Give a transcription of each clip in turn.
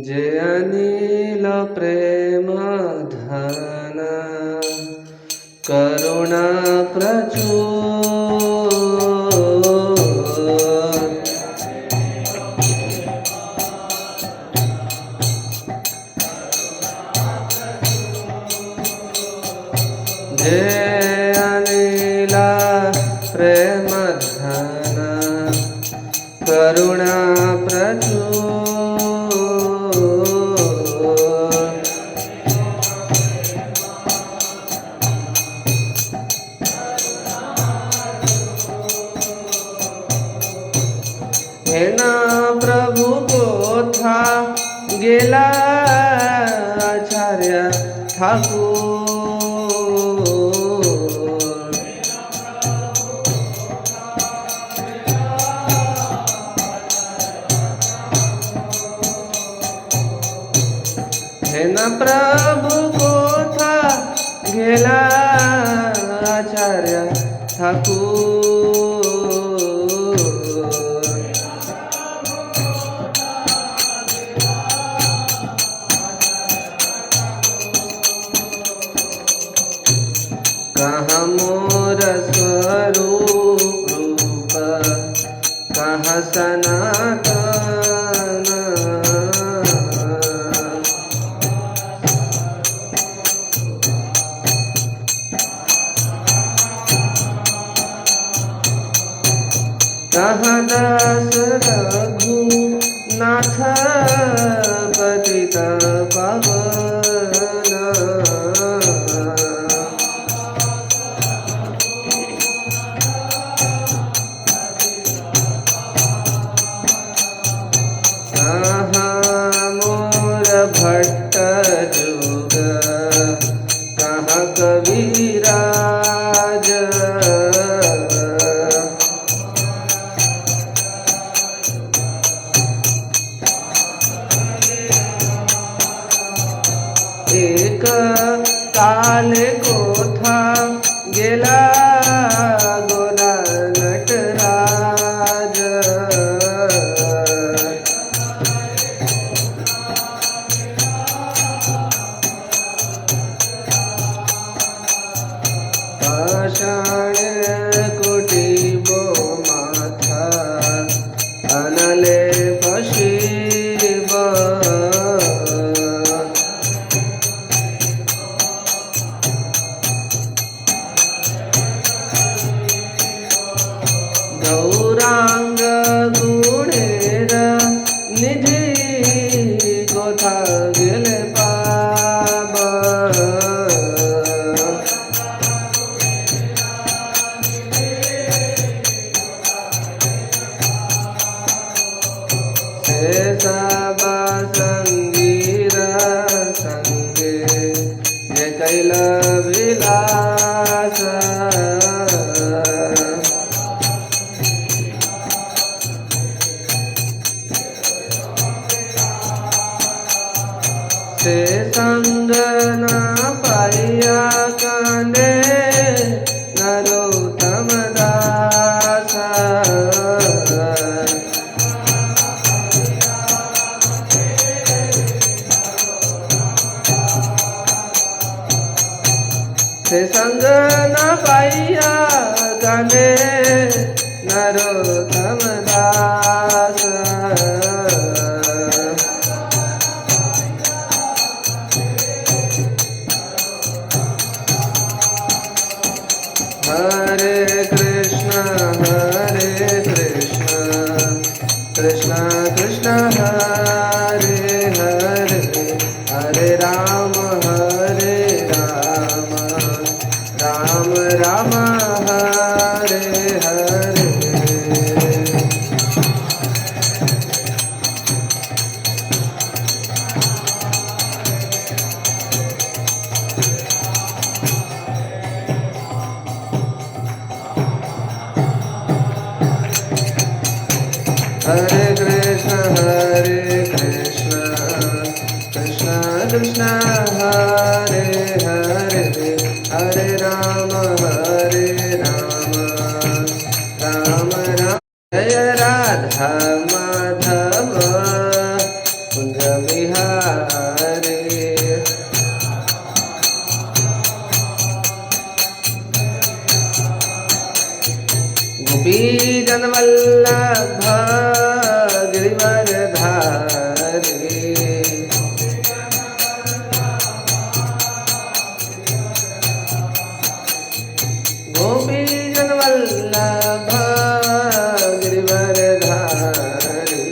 जे अनिल प्रेम धन करुणा प्रचुर जे अनिल प्रेम धन करुणा प्रचुर हेना प्रभु को था गेला आचार्य ठाकुर हेना प्रभु को था गेला आचार्य ठाकुर कहाँ मोर स्वरूप रूप कहाँ सनातन कहाँ दास रघुनाथ पतित पावन भट्ट जुग कहाँ कविराज एक काल को था गेला गोरा नटराज पाषाण कोटि बो माथा अनले पशिब गौरांग गुणेर निधि कोथा गेले पाब शेषाबा संगीर संगे जे कैल विलास से संग न पाइया कांदे नरोत्तम दास से संग न पाइया कने नरोत्तम दास। हरे कृष्ण कृष्ण कृष्ण हरे हरे, हरे राम राम राम हरे हरे। हरे कृष्ण कृष्ण कृष्ण हरे हरे, हरे राम राम राम। जय राधा माधव कुंज बिहारी, गोपी जन वल्लभ गिरिवरधारी। गोपी जन वल्लभ गिरिवरधारी,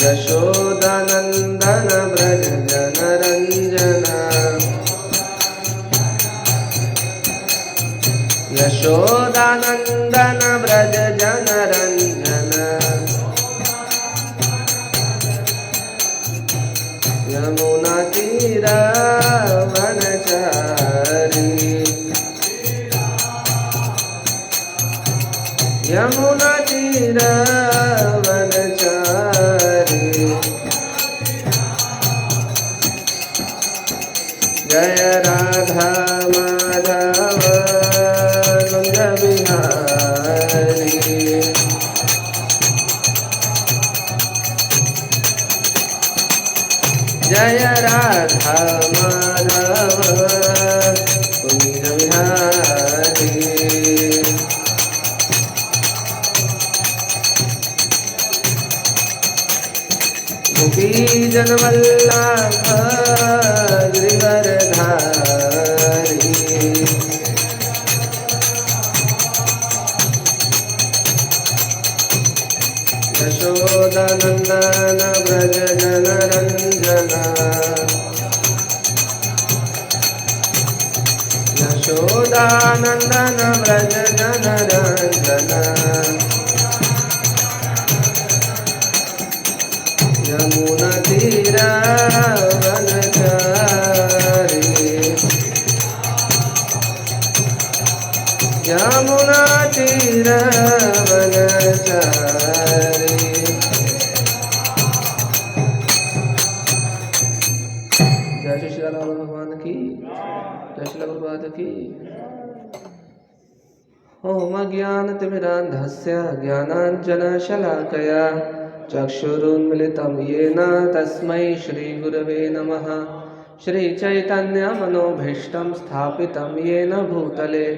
यशोदानंदन ब्रज जनरंजन, यशोदानंदन ब्रज जनरंजन। यमुना तीर वनचारी, यमुना तीर वनचारी। जय राधा माधव कुंज बिहारी, जय राधा माधव कुंज बिहारी। गोपी जन वल्लभ गिरिवरधारी, यशोदानंदन ब्रज जनरंजन, यशोदानंदन ब्रज जनरंजन। यमुना तीर वनचारी, यमुना तीर वनचारी। जय श्री श्री राम भगवान की, जय श्री प्रभुपाद की। ओम अज्ञानतिमिरान्धस्य ज्ञानाञ्जनशलाकया चक्षुरुन्मिलितं येन तस्मै श्रीगुरवे नमः। श्रीचैतन्यमनोभीष्टं स्थापितं येन भूतले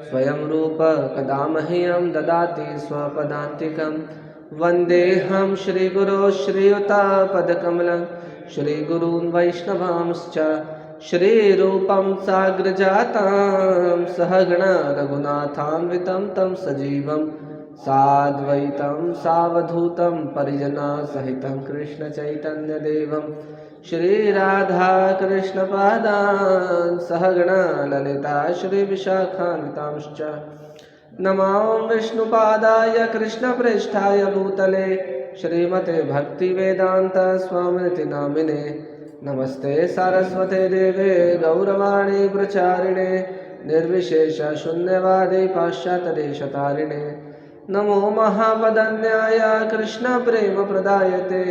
स्वयं रूप कदा मह्यं ददाति स्वपदान्तिकं। वन्देऽहं श्रीगुरो श्रीयुतापदकमलं, श्रीगुरून् वैष्णवांश्च श्रीरूपं साग्रजातं सहगणा रघुनाथान्वितं तं सजीवं साद्वैतं सावधूतं परिजनसहितं कृष्णचैतन्यदेवं श्रीराधाकृष्णपादान् सहगणा ललिता श्रीविशाखान्वितांश्च। नमो विष्णुपादाय कृष्णप्रेष्ठाय भूतले श्रीमते भक्तिवेदान्त स्वामिनिति नामिने। नमस्ते सारस्वते देवे गौरवाणी प्रचारिणे निर्विशेष शून्यवादी पाश्चात्यदेशतारिणे। नमो महावदन्याय कृष्ण प्रेम प्रदायते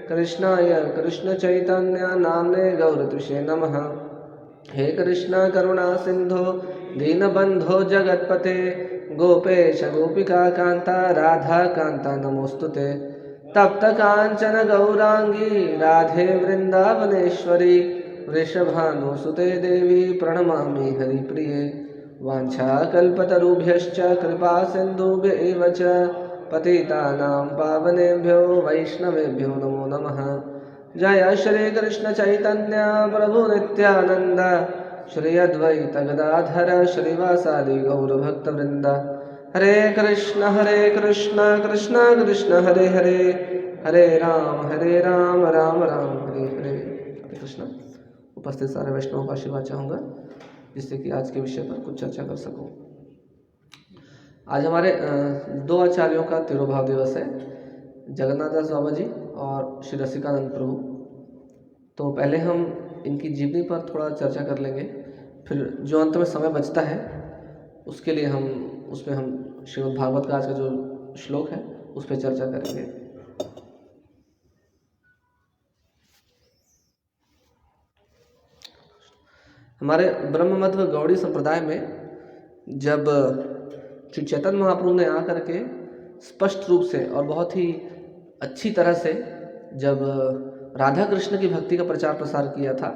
कृष्णाय कृष्ण चैतन्य नाम्ने गौरतुषे नमः। हे कृष्ण करुणा सिंधो दीनबंधो जगत्पते गोपेश गोपिका कांता राधा कांता नमोस्तुते। तप्त कांचन गौरांगी राधे वृंदावनेश्वरी वृषभानुसुते देवी प्रणमामि हरिप्रिये। वाञ्छाकल्पतरुभ्यश्च कृपा सिन्धुभ्यैव च पतितानां पावनेभ्यो वैष्णवेभ्यो नमो नमः। जय श्री कृष्ण चैतन्य प्रभु नित्यानंद श्री अद्वैत गदाधर श्रीवासादि गौरभक्तवृंद। हरे कृष्ण कृष्ण कृष्ण हरे हरे, हरे राम राम राम हरे हरे। हरे कृष्ण। उपस्थित सारे वैष्णवों का आशीर्वाद चाहूँगा जिससे कि आज के विषय पर कुछ चर्चा कर सकूं। आज हमारे दो आचार्यों का तिरुभाव दिवस है, जगन्नाथ दास बाबा जी और श्री रसिकानंद प्रभु। तो पहले हम इनकी जीवनी पर थोड़ा चर्चा कर लेंगे, फिर जो अंत में समय बचता है उसके लिए उसमें हम श्रीमद् भागवत का आज का जो श्लोक है उस पर चर्चा करेंगे। हमारे ब्रह्ममध्व गौड़ी संप्रदाय में जब श्री चैतन्य महाप्रभु ने आकर के स्पष्ट रूप से और बहुत ही अच्छी तरह से जब राधा कृष्ण की भक्ति का प्रचार प्रसार किया था,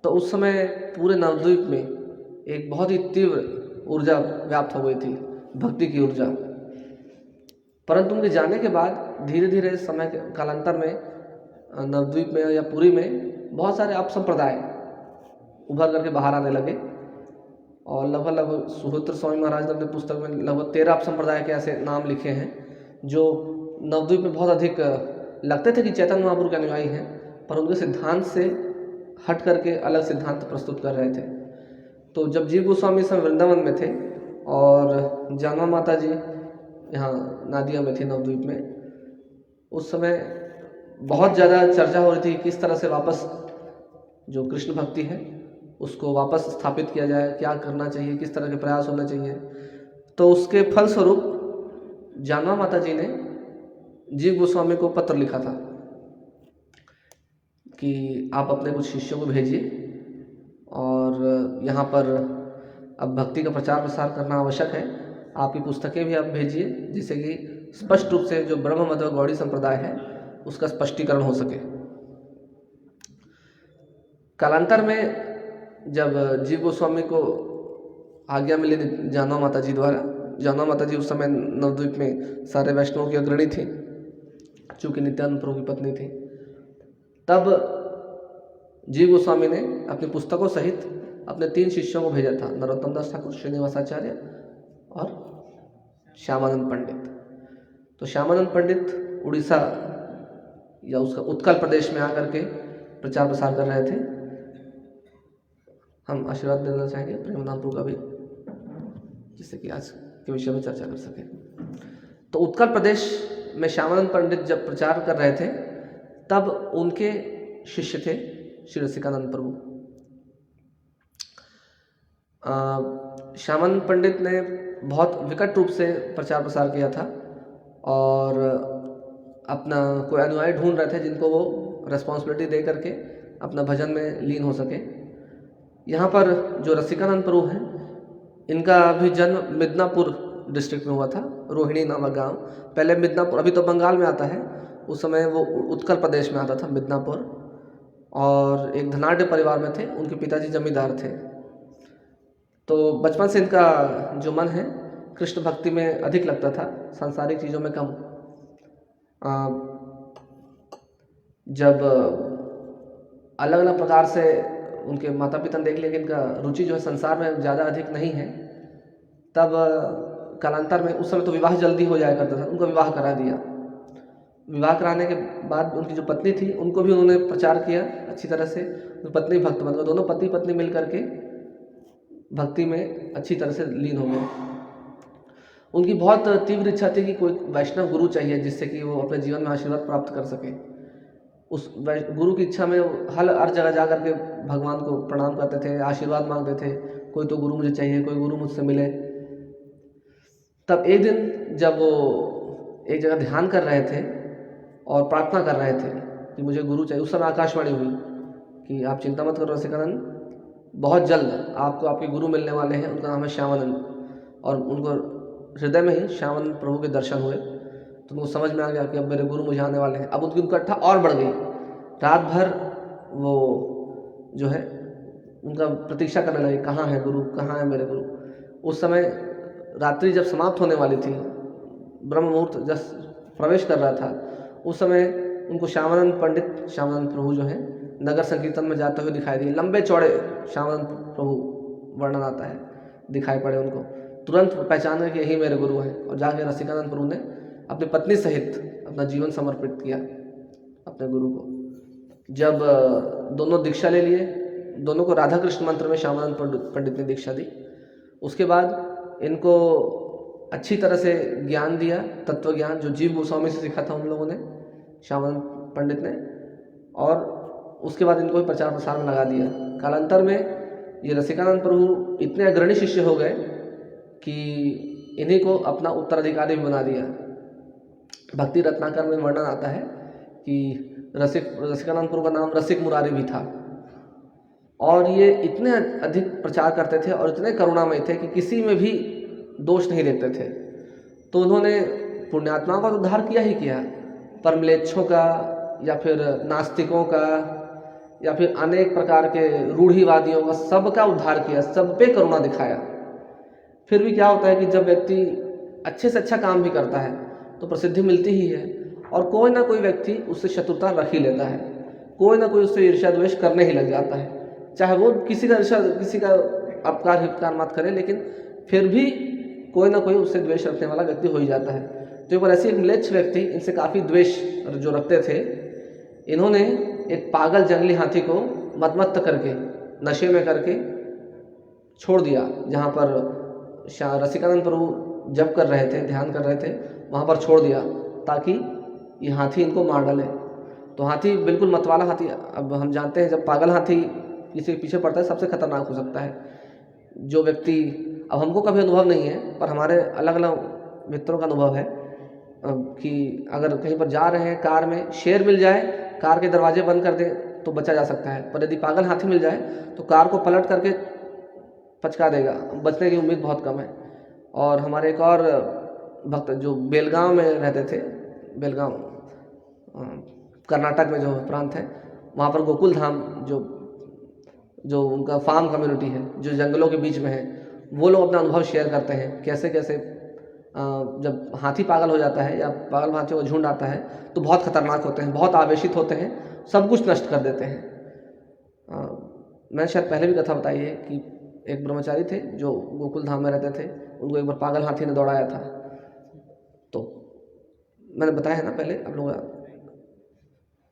तो उस समय पूरे नवद्वीप में एक बहुत ही तीव्र ऊर्जा व्याप्त हो गई थी, भक्ति की ऊर्जा। परंतु उनके जाने के बाद धीरे धीरे समय के कालांतर में नवद्वीप में या पुरी में बहुत सारे अप संप्रदाय उभर करके बाहर आने लगे और लगभग सुहोत्र स्वामी महाराज ने अपने पुस्तक में लगभग 13 अप संप्रदाय के ऐसे नाम लिखे हैं जो नवद्वीप में बहुत अधिक लगते थे कि चैतन्य महाप्रभु के अनुयायी हैं, पर उनके सिद्धांत से हट करके अलग सिद्धांत प्रस्तुत कर रहे थे। तो जब जीव गोस्वामी समय वृंदावन में थे और जानवा माता जी यहाँ नादिया में थी नवद्वीप में, उस समय बहुत ज़्यादा चर्चा हो रही थी किस तरह से वापस जो कृष्ण भक्ति है उसको वापस स्थापित किया जाए, क्या करना चाहिए, किस तरह के प्रयास होना चाहिए। तो उसके फलस्वरूप जानवा माता जी ने जीव गोस्वामी को पत्र लिखा था कि आप अपने कुछ शिष्यों को भेजिए और यहाँ पर अब भक्ति का प्रचार प्रसार करना आवश्यक है, आपकी पुस्तकें भी आप भेजिए जिससे कि स्पष्ट रूप से जो ब्रह्ममध्व गौड़ी संप्रदाय है उसका स्पष्टीकरण हो सके। कालांतर में जब जीव गोस्वामी को आज्ञा मिली जानवा माता जी द्वारा, जानवा माता जी उस समय नवद्वीप में सारे वैष्णवों की अग्रणी थी, चूँकि नित्यानंद प्रभु की पत्नी थी, तब जीव गोस्वामी ने अपनी पुस्तकों सहित अपने 3 शिष्यों को भेजा था, नरोत्तम दास ठाकुर, श्रीनिवासाचार्य और श्यामानंद पंडित। तो श्यामानंद पंडित उड़ीसा या उसका उत्कल प्रदेश में आकर के प्रचार प्रसार कर रहे थे। हम आशीर्वाद देना चाहेंगे प्रेमानंद प्रभु का भी, जिससे कि आज के विषय में चर्चा कर सकें। तो उत्कल प्रदेश में श्यामानंद पंडित जब प्रचार कर रहे थे तब उनके शिष्य थे श्री रसिकानंद प्रभु। श्यामानंद पंडित ने बहुत विकट रूप से प्रचार प्रसार किया था और अपना कोई अनुयायी ढूंढ रहे थे जिनको वो रिस्पॉन्सिबिलिटी दे करके अपना भजन में लीन हो सके। यहाँ पर जो रसिकानंद प्रभु हैं इनका भी जन्म मिदनापुर डिस्ट्रिक्ट में हुआ था, रोहिणी नामक गांव। पहले मिदनापुर, अभी तो बंगाल में आता है, उस समय वो उत्कल प्रदेश में आता था मिदनापुर, और एक धनाढ़ परिवार में थे। उनके पिताजी जमींदार थे। तो बचपन से इनका जो मन है कृष्ण भक्ति में अधिक लगता था, सांसारिक चीज़ों में कम। जब अलग अलग प्रकार से उनके माता पिता ने देख लिया कि इनका रुचि जो है संसार में ज़्यादा अधिक नहीं है, तब कालांतर में, उस समय तो विवाह जल्दी हो जाया करता था, उनका विवाह करा दिया। विवाह कराने के बाद उनकी जो पत्नी थी उनको भी उन्होंने प्रचार किया अच्छी तरह से। पत्नी भक्त बन गए, दोनों पति पत्नी मिल करके भक्ति में अच्छी तरह से लीन हो गए। उनकी बहुत तीव्र इच्छा थी कि कोई वैष्णव गुरु चाहिए जिससे कि वो अपने जीवन में आशीर्वाद प्राप्त कर सके। उस गुरु की इच्छा में हर जगह जा करके भगवान को प्रणाम करते थे, आशीर्वाद मांगते थे, कोई तो गुरु मुझे चाहिए, कोई गुरु मुझसे मिले। तब एक दिन जब वो एक जगह ध्यान कर रहे थे और प्रार्थना कर रहे थे कि मुझे गुरु चाहिए, उस समय आकाशवाणी हुई कि आप चिंता मत करो रसिकानंद, बहुत जल्द आपको आपके गुरु मिलने वाले हैं, उनका नाम है श्यामानंद। और उनको हृदय में ही श्यामानंद प्रभु के दर्शन हुए। तो उनको समझ में आ गया कि अब मेरे गुरु मुझे आने वाले हैं। अब उनकी उनका और बढ़ गई। रात भर वो जो है उनका प्रतीक्षा करने लगे, कहाँ है गुरु, कहाँ है मेरे गुरु। उस समय रात्रि जब समाप्त होने वाली थी, ब्रह्म मुहूर्त जब प्रवेश कर रहा था, उस समय उनको श्यामानंद पंडित, श्यामानंद प्रभु जो है नगर संकीर्तन में जाते हुए दिखाई दिए। लंबे चौड़े श्यामानंद प्रभु वर्णन आता है, दिखाई पड़े उनको। तुरंत पहचान गए कि यही मेरे गुरु हैं, और जाके रसिकानंद प्रभु ने अपनी पत्नी सहित अपना जीवन समर्पित किया अपने गुरु को। जब दोनों दीक्षा ले लिए, दोनों को राधा कृष्ण मंत्र में श्यामानंद पंडित ने दीक्षा दी। उसके बाद इनको अच्छी तरह से ज्ञान दिया, तत्व ज्ञान, जो जीव गोस्वामी से सीखा था उन लोगों ने, श्यामानंद पंडित ने। और उसके बाद इनको प्रचार प्रसार में लगा दिया। कालांतर में ये रसिकानंद प्रभु इतने अग्रणी शिष्य हो गए कि इन्हीं को अपना उत्तराधिकारी भी बना दिया। भक्ति रत्नाकर में वर्णन आता है कि रसिकानंद प्रभु का नाम रसिक मुरारी भी था। और ये इतने अधिक प्रचार करते थे और इतने करुणामय थे कि किसी में भी दोष नहीं देखते थे। तो उन्होंने पुण्यात्माओं का उद्धार किया ही किया, पर म्लेच्छों का या फिर नास्तिकों का या फिर अनेक प्रकार के रूढ़िवादियों का सबका उद्धार किया, सब पे करुणा दिखाया। फिर भी क्या होता है कि जब व्यक्ति अच्छे से अच्छा काम भी करता है तो प्रसिद्धि मिलती ही है, और कोई ना कोई व्यक्ति उससे शत्रुता रख ही लेता है, कोई ना कोई उससे ईर्ष्या द्वेष करने ही लग जाता है। चाहे वो किसी का अपकार हिपकार मत करे, लेकिन फिर भी कोई ना कोई उससे द्वेष रखने वाला व्यक्ति हो ही जाता है। तो एक बार ऐसे एक म्लेच्छ व्यक्ति, इनसे काफ़ी द्वेष जो रखते थे, इन्होंने एक पागल जंगली हाथी को मदमत्त करके, नशे में करके छोड़ दिया। जहाँ पर रसिकानंद प्रभु जप कर रहे थे, ध्यान कर रहे थे, वहाँ पर छोड़ दिया ताकि ये हाथी इनको मार डाले। तो हाथी बिल्कुल मतवाला हाथी, अब हम जानते हैं जब पागल हाथी किसी के पीछे पड़ता है सबसे खतरनाक हो सकता है। जो व्यक्ति, अब हमको कभी अनुभव नहीं है, पर हमारे अलग अलग मित्रों का अनुभव है कि अगर कहीं पर जा रहे हैं, कार में शेर मिल जाए, कार के दरवाजे बंद कर दें तो बचा जा सकता है, पर यदि पागल हाथी मिल जाए तो कार को पलट करके पचका देगा, बचने की उम्मीद बहुत कम है। और हमारे एक और भक्त जो बेलगांव में रहते थे, बेलगांव कर्नाटक में जो प्रांत है, वहाँ पर गोकुल धाम जो उनका फार्म कम्युनिटी है, जो जंगलों के बीच में है, वो लोग अपना अनुभव शेयर करते हैं कैसे कैसे जब हाथी पागल हो जाता है या पागल हाथियों का झुंड आता है तो बहुत खतरनाक होते हैं, बहुत आवेशित होते हैं, सब कुछ नष्ट कर देते हैं। मैंने शायद पहले भी कथा बताई है कि एक ब्रह्मचारी थे जो गोकुल धाम में रहते थे, उनको एक बार पागल हाथी ने दौड़ाया था। तो मैंने बताया है ना पहले आप लोग,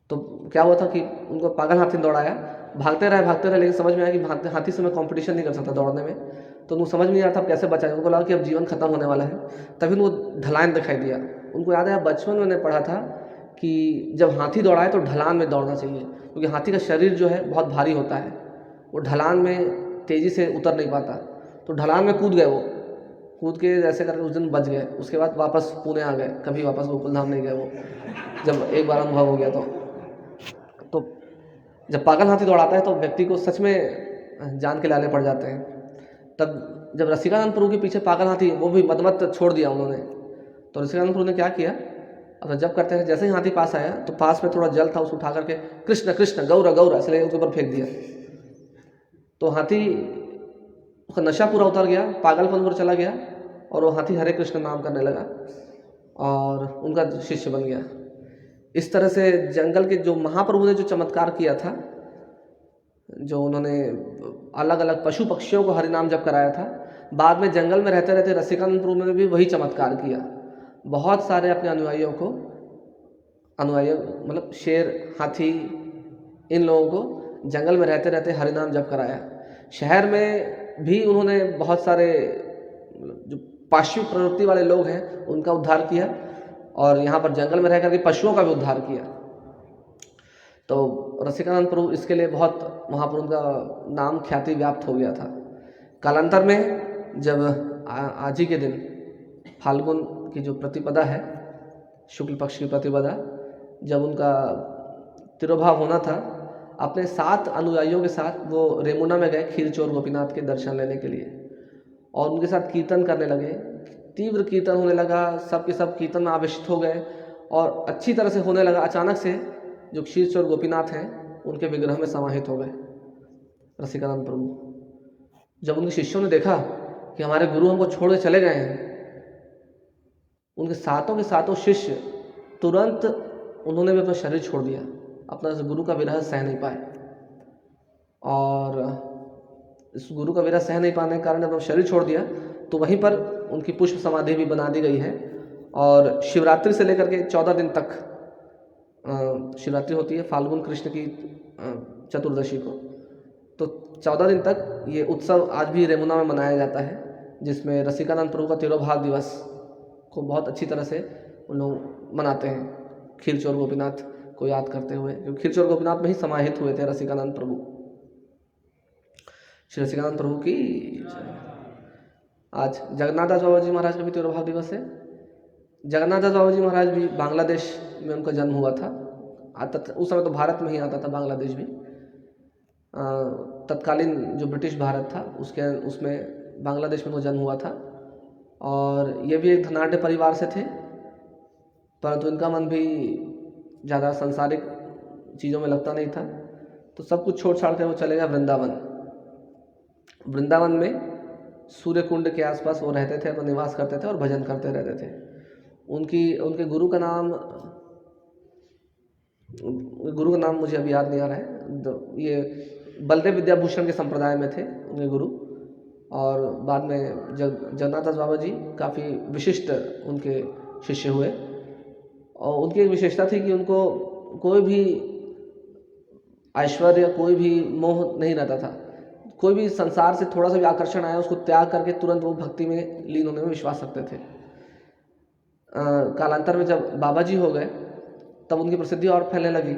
तो क्या हुआ था कि उनको पागल हाथी ने दौड़ाया, भागते रहे, लेकिन समझ में आया कि हाथी से मैं कंपटीशन नहीं कर सकता दौड़ने में। तो उनको समझ नहीं आता अब कैसे बचाएं, उनको लगा कि अब जीवन खत्म होने वाला है। तभी उनको ढलान दिखाई दिया। उनको याद है बचपन में मैंने पढ़ा था कि जब हाथी दौड़ाए तो ढलान में दौड़ना चाहिए, क्योंकि हाथी का शरीर जो है बहुत भारी होता है, वो ढलान में तेज़ी से उतर नहीं पाता। तो ढलान में कूद गए, वो कूद के जैसे करके उस दिन बच गए। उसके बाद वापस पुणे आ गए, कभी वापस गोकुल धाम नहीं गए वो, जब एक बार अनुभव हो गया। तो जब पागल हाथी दौड़ाता है तो व्यक्ति को सच में जान के लाले पड़ जाते हैं। तब जब रसिकानंद प्रभु के पीछे पागल हाथी, वो भी मदमत्त छोड़ दिया उन्होंने, तो रसिकानंद प्रभु ने क्या किया, अब जब करते हैं जैसे ही हाथी पास आया तो पास में थोड़ा जल था, उसको उठा करके कृष्ण कृष्ण गौरा गौरा इसलिए उसके ऊपर फेंक दिया। तो हाथी, उसका नशा पूरा उतर गया, पागलपन पर चला गया, और वो हाथी हरे कृष्ण नाम करने लगा और उनका शिष्य बन गया। इस तरह से जंगल के जो महाप्रभु ने जो चमत्कार किया था, जो उन्होंने अलग अलग पशु पक्षियों को हरिनाम जप कराया था, बाद में जंगल में रहते रहते रसिकानंद प्रभु ने भी वही चमत्कार किया। बहुत सारे अपने अनुयायियों को, मतलब शेर, हाथी, इन लोगों को जंगल में रहते रहते हरिनाम जप कराया। शहर में भी उन्होंने बहुत सारे जो पाशवी प्रवृत्ति वाले लोग हैं उनका उद्धार किया, और यहाँ पर जंगल में रह करके पशुओं का भी उद्धार किया। तो रसिकानंद प्रभु इसके लिए बहुत वहाँ पर उनका नाम ख्याति व्याप्त हो गया था। कालांतर में जब आज ही के दिन फाल्गुन की जो प्रतिपदा है, शुक्ल पक्ष की प्रतिपदा, जब उनका तिरोभाव होना था, अपने 7 अनुयायियों के साथ वो रेमुना में गए खीरचोर गोपीनाथ के दर्शन लेने के लिए, और उनके साथ कीर्तन करने लगे, तीव्र कीर्तन होने लगा, सब के सब कीर्तन में आवेशित हो गए और अच्छी तरह से होने लगा। अचानक से जो क्षीरचोर गोपीनाथ हैं उनके विग्रह में समाहित हो गए रसिकानंद प्रभु। जब उनके शिष्यों ने देखा कि हमारे गुरु हमको छोड़ के चले गए हैं, उनके सातों के सातों शिष्य तुरंत उन्होंने भी अपना शरीर छोड़ दिया, अपना गुरु का विरह सह नहीं पाए। और इस गुरु का विरह सह नहीं पाने के कारण जब अपना शरीर छोड़ दिया तो वहीं पर उनकी पुष्प समाधि भी बना दी गई है। और शिवरात्रि से लेकर के 14 दिन तक, शिवरात्रि होती है फाल्गुन कृष्ण की चतुर्दशी को, तो 14 दिन तक ये उत्सव आज भी रेमुना में मनाया जाता है, जिसमें रसिकानंद प्रभु का तिरोभाव दिवस को बहुत अच्छी तरह से उन लोग मनाते हैं, क्षीरचोर गोपीनाथ को याद करते हुए, क्योंकि क्षीरचोर गोपीनाथ में ही समाहित हुए थे रसिकानंद प्रभु। श्री रसिकानंद प्रभु की आज जगन्नाथ दास बाबा जी महाराज का भी तिरोभाव दिवस है। जगन्नाथ दास बाबा जी महाराज भी बांग्लादेश में उनका जन्म हुआ था। उस समय तो भारत में ही आता था बांग्लादेश भी। तत्कालीन जो ब्रिटिश भारत था उसमें बांग्लादेश में वो जन्म हुआ था। और ये भी एक धनाढ़ परिवार से थे, परंतु इनका मन भी ज़्यादा सांसारिक चीज़ों में लगता नहीं था, तो सब कुछ छोड़ छाड़ कर वो चले गए वृंदावन। वृंदावन में सूर्य कुंड के आसपास वो रहते थे, अपना निवास करते थे और भजन करते रहते थे। उनके गुरु का नाम मुझे अभी याद नहीं आ रहा है। ये बलदेव विद्याभूषण के संप्रदाय में थे उनके गुरु। और बाद में जगन्नाथ दास बाबा जी काफ़ी विशिष्ट उनके शिष्य हुए। और उनकी एक विशेषता थी कि उनको कोई भी ऐश्वर्य, कोई भी मोह नहीं रहता था। कोई भी संसार से थोड़ा सा भी आकर्षण आया उसको त्याग करके तुरंत वो भक्ति में लीन होने में विश्वास रखते थे। कालांतर में जब बाबा जी हो गए तब उनकी प्रसिद्धि और फैलने लगी।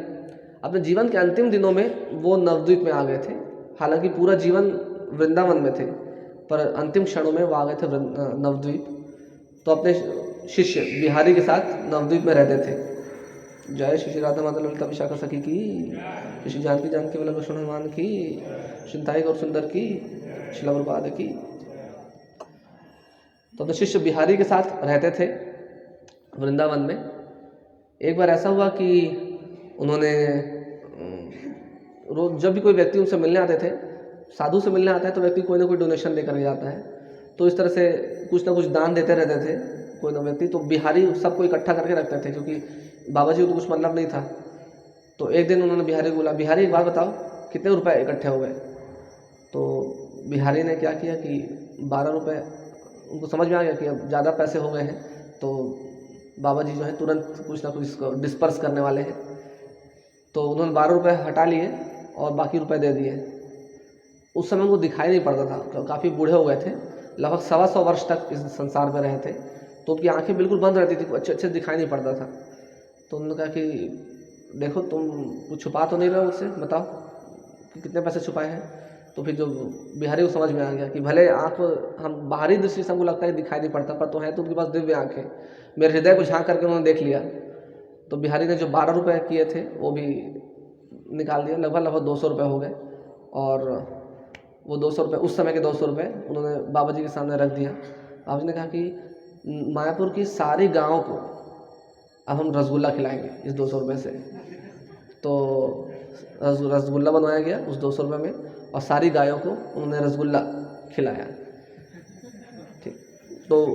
अपने जीवन के अंतिम दिनों में वो नवद्वीप में आ गए थे। हालांकि पूरा जीवन वृंदावन में थे, पर अंतिम क्षणों में वो आ गए थे नवद्वीप। तो अपने शिष्य बिहारी के साथ नवद्वीप में रहते थे। जय श्री राधा माता ललिता विशाखा सखी की, श्री जानकी वल्लभ लक्ष्मण हनुमान की, चिंताई गौर सुंदर की, श्रील प्रभुपाद की। तो अपने शिष्य बिहारी के साथ रहते थे वृंदावन में। एक बार ऐसा हुआ कि उन्होंने रोज जब भी कोई व्यक्ति उनसे मिलने आते थे, साधु से मिलने आता है तो व्यक्ति कोई ना कोई डोनेशन लेकर के जाता है, तो इस तरह से कुछ ना कुछ दान देते रहते थे कोई ना व्यक्ति। तो बिहारी सबको इकट्ठा करके रखते थे, क्योंकि बाबा जी को तो कुछ मतलब नहीं था। तो एक दिन उन्होंने बिहारी को बोला, बिहारी एक बात बताओ कितने रुपए इकट्ठे हो गए। तो बिहारी ने क्या किया कि 12 रुपये, उनको समझ में आ गया कि अब ज़्यादा पैसे हो गए हैं, तो बाबा जी जो है तुरंत कुछ ना कुछ इसको डिस्पर्स करने वाले हैं। तो उन्होंने 12 रुपये हटा लिए और बाकी रुपए दे दिए। उस समय उनको दिखाई नहीं पड़ता था, काफ़ी बूढ़े हो गए थे, लगभग 125 वर्ष तक इस संसार में रहे थे, तो उनकी आंखें बिल्कुल बंद रहती थी, अच्छे दिखाई नहीं पड़ता था। तो उन्होंने कहा कि देखो तुम कुछ छुपा तो नहीं रहे हो मुझसे, बताओ कि कितने पैसे छुपाए हैं। तो फिर जो बिहारी को समझ में आ गया कि भले आँख हम बाहरी दृष्टि से हमको लगता है दिखाई नहीं पड़ता, पर तो है तो उनके पास दिव्य आँखें। मेरे हृदय को झाँक करके उन्होंने देख लिया। तो बिहारी ने जो 12 रुपये किए थे वो भी निकाल दिया, लगभग 200 रुपये हो गए। और वो 200 रुपये, उस समय के 200 रुपये उन्होंने बाबा जी के सामने रख दिया। बाबा जी ने कहा कि मायापुर की सारी गाँव को अब हम रसगुल्ला खिलाएंगे इस 200 रुपये से। तो रसगुल्ला बनवाया गया उस 200 रुपये में, और सारी गायों को उन्होंने रसगुल्ला खिलाया। ठीक, तो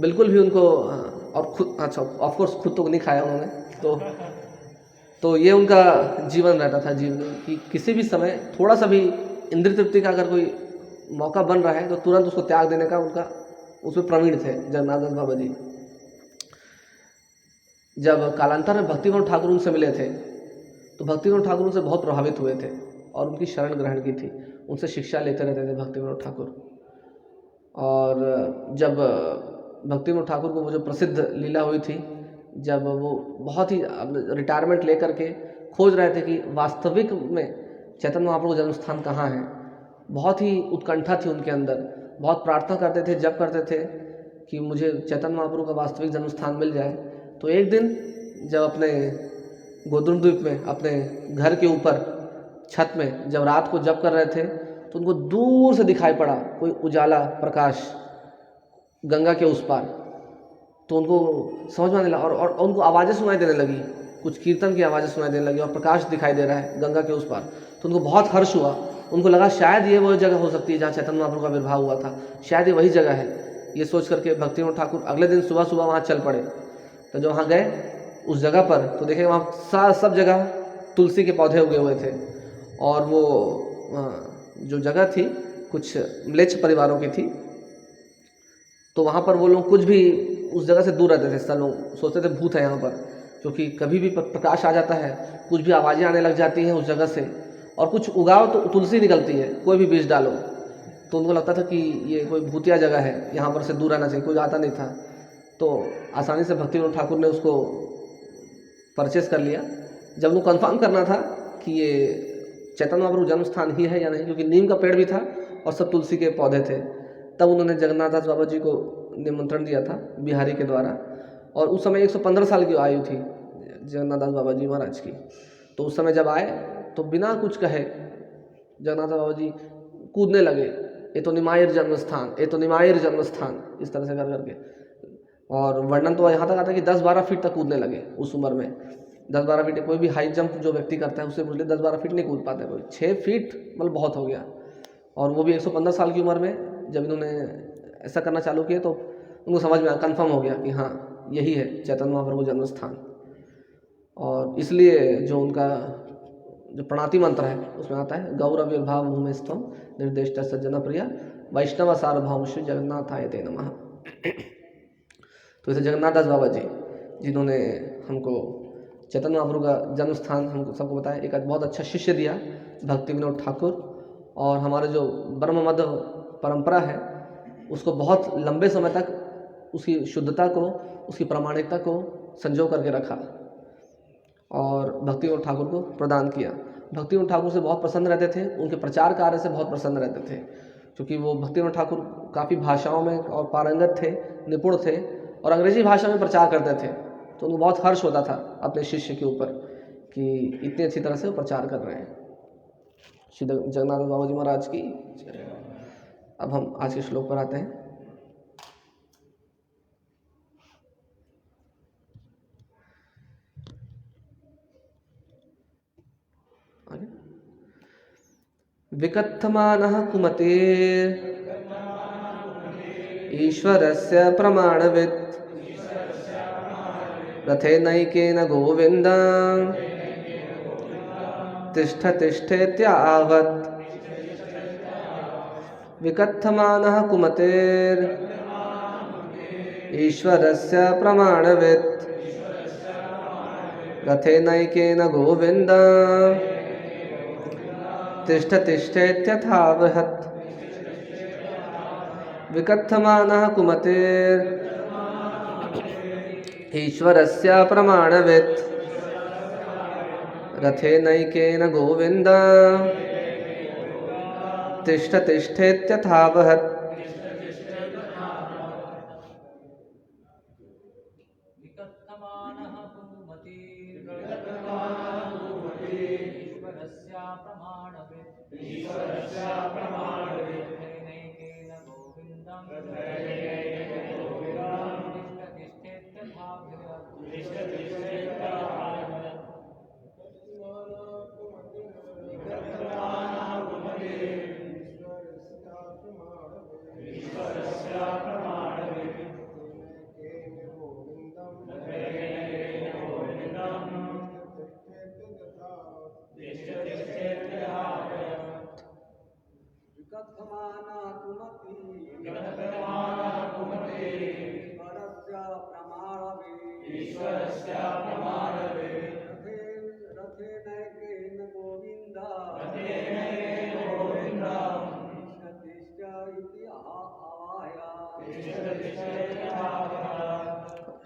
बिल्कुल भी उनको, और खुद, अच्छा ऑफकोर्स खुद तो नहीं खाया उन्होंने। तो ये उनका जीवन रहता था, जीवन कि किसी भी समय थोड़ा सा भी इंद्रिय तृप्ति का अगर कोई मौका बन रहा है तो तुरंत उसको त्याग देने का उनका, उसमें प्रवीण थे जगन्नाथ दास बाबा जी। जब कालांतर में भक्तिविनोद ठाकुर उनसे मिले थे तो भक्तिविनोद ठाकुर उनसे बहुत प्रभावित हुए थे और उनकी शरण ग्रहण की थी, उनसे शिक्षा लेते रहते थे भक्तिविनोद ठाकुर। और जब भक्तिविनोद ठाकुर को वो जो प्रसिद्ध लीला हुई थी, जब वो बहुत ही रिटायरमेंट लेकर के खोज रहे थे कि वास्तविक में चैतन्य महाप्रभु जन्म स्थान कहाँ है, बहुत ही उत्कंठा थी उनके अंदर, बहुत प्रार्थना करते थे, जप करते थे कि मुझे चैतन्य महाप्रभु का वास्तविक जन्म स्थान मिल जाए। तो एक दिन जब अपने गोद्रुम द्वीप में अपने घर के ऊपर छत में जब रात को जप कर रहे थे तो उनको दूर से दिखाई पड़ा कोई उजाला प्रकाश गंगा के उस पार। तो उनको समझ में आने लगा और उनको आवाज़ें सुनाई देने लगी, कुछ कीर्तन की आवाज़ें सुनाई देने लगी और प्रकाश दिखाई दे रहा है गंगा के उस पार। तो उनको बहुत हर्ष हुआ, उनको लगा शायद ये वही जगह हो सकती है जहाँ चैतन्य महाप्रभु का आविर्भाव हुआ था, शायद ये वही जगह है। ये सोच करके भक्तिविनोद ठाकुर अगले दिन सुबह सुबह वहाँ चल पड़े। तो जब वहाँ गए उस जगह पर तो देखे वहाँ सब जगह तुलसी के पौधे उगे हुए थे और वो जो जगह थी कुछ म्लेच्छ परिवारों की थी। तो वहाँ पर वो लोग कुछ भी उस जगह से दूर रहते थे। सब लोग सोचते थे भूत है यहाँ पर, क्योंकि कभी भी प्रकाश आ जाता है, कुछ भी आवाज़ें आने लग जाती हैं उस जगह से, और कुछ उगाओ तो तुलसी निकलती है, कोई भी बीज डालो। तो उनको लगता था कि ये कोई भूतिया जगह है, यहाँ पर से दूर रहना चाहिए, कोई आता नहीं था। तो आसानी से भक्तिविनोद ठाकुर ने उसको परचेस कर लिया। जब उनको कंफर्म करना था कि ये चैतन्य महाप्रभु जन्म स्थान ही है या नहीं, क्योंकि नीम का पेड़ भी था और सब तुलसी के पौधे थे, तब उन्होंने जगन्नाथ दास बाबा जी को निमंत्रण दिया था बिहारी के द्वारा। और उस समय 115 साल की आयु थी जगन्नाथ दास बाबा जी महाराज की। तो उस समय जब आए तो बिना कुछ कहे जगन्नाथ दास बाबा जी कूदने लगे, ये तो निमायर जन्म स्थान, ये तो निमायर जन्म स्थान, इस तरह से कर करके। और वर्णन तो यहाँ तक आता है कि 10-12 फीट तक कूदने लगे उस उम्र में। 10-12 फीट, कोई भी हाई जंप जो व्यक्ति करता है उससे मुझे 10-12 फीट नहीं कूद पाते, कोई 6 फीट मतलब बहुत हो गया। और वो भी 115 साल की उम्र में जब इन्होंने ऐसा करना चालू किया तो उनको समझ में कन्फर्म हो गया कि हाँ यही है चैतन्य महाप्रभु जन्म स्थान। और इसलिए जो उनका जो प्रणति मंत्र है उसमें आता है गौरविर्भाव भूमिस्थम निर्देष्ट सज्जन प्रिया वैष्णव सार्वभौम श्री जगन्नाथाय ते नमः। तो ऐसे जगन्नाथ दास बाबा जी जिन्होंने हमको चैतन्य महाप्रभु का जन्म स्थान हमको सबको बताया, एक बहुत अच्छा शिष्य दिया भक्तिविनोद ठाकुर, और हमारे जो ब्रह्म मध्य परंपरा है उसको बहुत लंबे समय तक उसकी शुद्धता को, उसकी प्रामाणिकता को संजो करके रखा और भक्तिविनोद ठाकुर को प्रदान किया। भक्तिविनोद ठाकुर से बहुत प्रसन्न रहते थे, उनके प्रचार कार्य से बहुत प्रसन्न रहते थे, क्योंकि वो भक्तिविनोद ठाकुर काफ़ी भाषाओं में और पारंगत थे, निपुण थे और अंग्रेजी भाषा में प्रचार करते थे। तो उनको बहुत हर्ष होता था अपने शिष्य के ऊपर कि इतनी अच्छी तरह से वो प्रचार कर रहे हैं। श्री जगन्नाथ बाबा जी महाराज की। अब हम आज के श्लोक पर आते हैं। विकथमानः कुमते ईश्वरस्य प्रमाणवित् रथेनैकेन गोविन्द तिष्ठ तिष्ठेत्यावत्। विकथमानः कुमतेर् ईश्वरस्य प्रमाणवित् रथेनैकेन गोविन्द तिष्ठ तिष्ठेत्यथावहत्। विकथमानः कुमतेर् ईश्वरस्य प्रमाणवित् रथेनैकेन गोविन्द तिष्ठ तिष्ठेत्यथावहत्।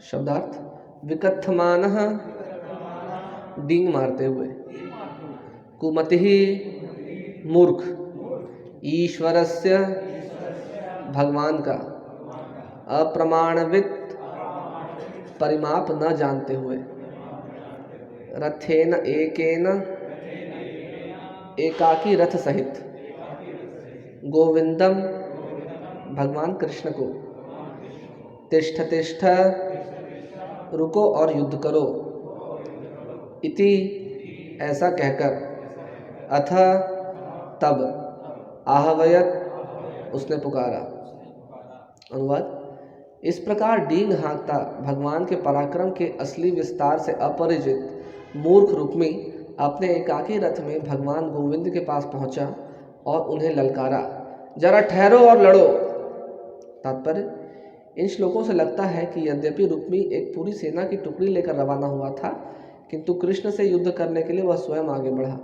शब्दार्थ विकथमानः डींग मारते हुए, कुमतिः मूर्ख, ईश्वरस्य भगवान का, अप्रमाणवित परिमाप न जानते हुए, रथेन एकेन एकाकी रथ सहित, गोविंदम भगवान कृष्ण को, तिष्ठ तिष्ठ, रुको और युद्ध करो, इति ऐसा कहकर, अथ तब, आहवयत उसने पुकारा। अनुवाद: इस प्रकार डींग हाँकता भगवान के पराक्रम के असली विस्तार से अपरिचित मूर्ख रुक्मी अपने एकाकी रथ में भगवान गोविंद के पास पहुंचा और उन्हें ललकारा, जरा ठहरो और लड़ो। तात्पर्य: इन श्लोकों से लगता है कि यद्यपि रुक्मी एक पूरी सेना की टुकड़ी लेकर रवाना हुआ था, किंतु कृष्ण से युद्ध करने के लिए वह स्वयं आगे बढ़ा।